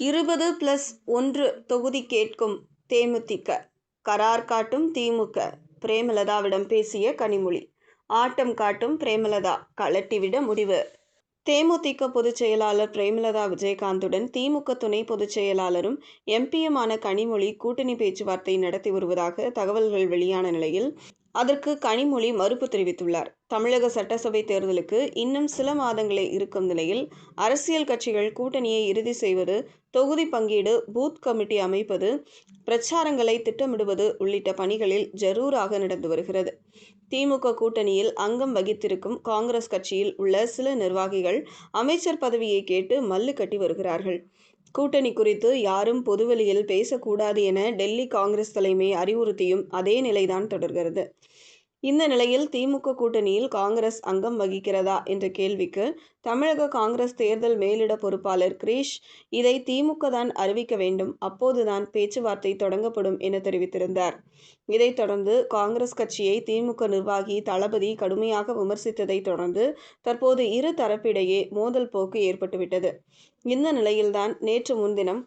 20+1 தொகுதி கேட்கும் தேமுதிக, கரார் காட்டும் திமுக. பிரேமலதாவிடம் பேசிய கனிமொழி. ஆட்டம் காட்டும் பிரேமலதா, கழட்டிவிட முடிவு. தேமுதிக பொதுச் செயலாளர் பிரேமலதா விஜயகாந்துடன் திமுக துணை பொதுச் செயலாளரும் எம்பியுமான கனிமொழி கூட்டணி பேச்சுவார்த்தை நடத்தி வருவதாக தகவல்கள் வெளியான நிலையில் அதற்கு கனிமொழி மறுப்பு தெரிவித்துள்ளார். தமிழக சட்டசபை தேர்தலுக்கு இன்னும் சில மாதங்களே இருக்கும் நிலையில் அரசியல் கட்சிகள் கூட்டணியை இறுதி செய்வது, தொகுதி பங்கீடு, பூத் கமிட்டி அமைப்பது, பிரச்சாரங்களை திட்டமிடுவது உள்ளிட்ட பணிகளில் ஜரூராக நடந்து வருகிறது. திமுக கூட்டணியில் அங்கம் வகித்திருக்கும் காங்கிரஸ் கட்சியில் உள்ள சில நிர்வாகிகள் அமைச்சர் பதவியை கேட்டு மல்லு கட்டி வருகிறார்கள். கூட்டணி குறித்து யாரும் பொதுவெளியில் பேசக்கூடாது என டெல்லி காங்கிரஸ் தலைமை அறிவுறுத்தியும் அதே நிலைதான் தொடர்கிறது. இந்த நிலையில் திமுக கூட்டணியில் காங்கிரஸ் அங்கம் வகிக்கிறதா என்ற கேள்விக்கு தமிழக காங்கிரஸ் தேர்தல் மேலிட பொறுப்பாளர் கிரீஷ், இதை திமுக தான் அறிவிக்க வேண்டும், அப்போதுதான் பேச்சுவார்த்தை தொடங்கப்படும் என தெரிவித்திருந்தார். இதைத் தொடர்ந்து காங்கிரஸ் கட்சியை திமுக நிர்வாகி தளபதி கடுமையாக விமர்சித்ததை தொடர்ந்து தற்போது இரு தரப்பிடையே மோதல் போக்கு ஏற்பட்டுவிட்டது. இந்த நிலையில்தான் நேற்று முன்தினம்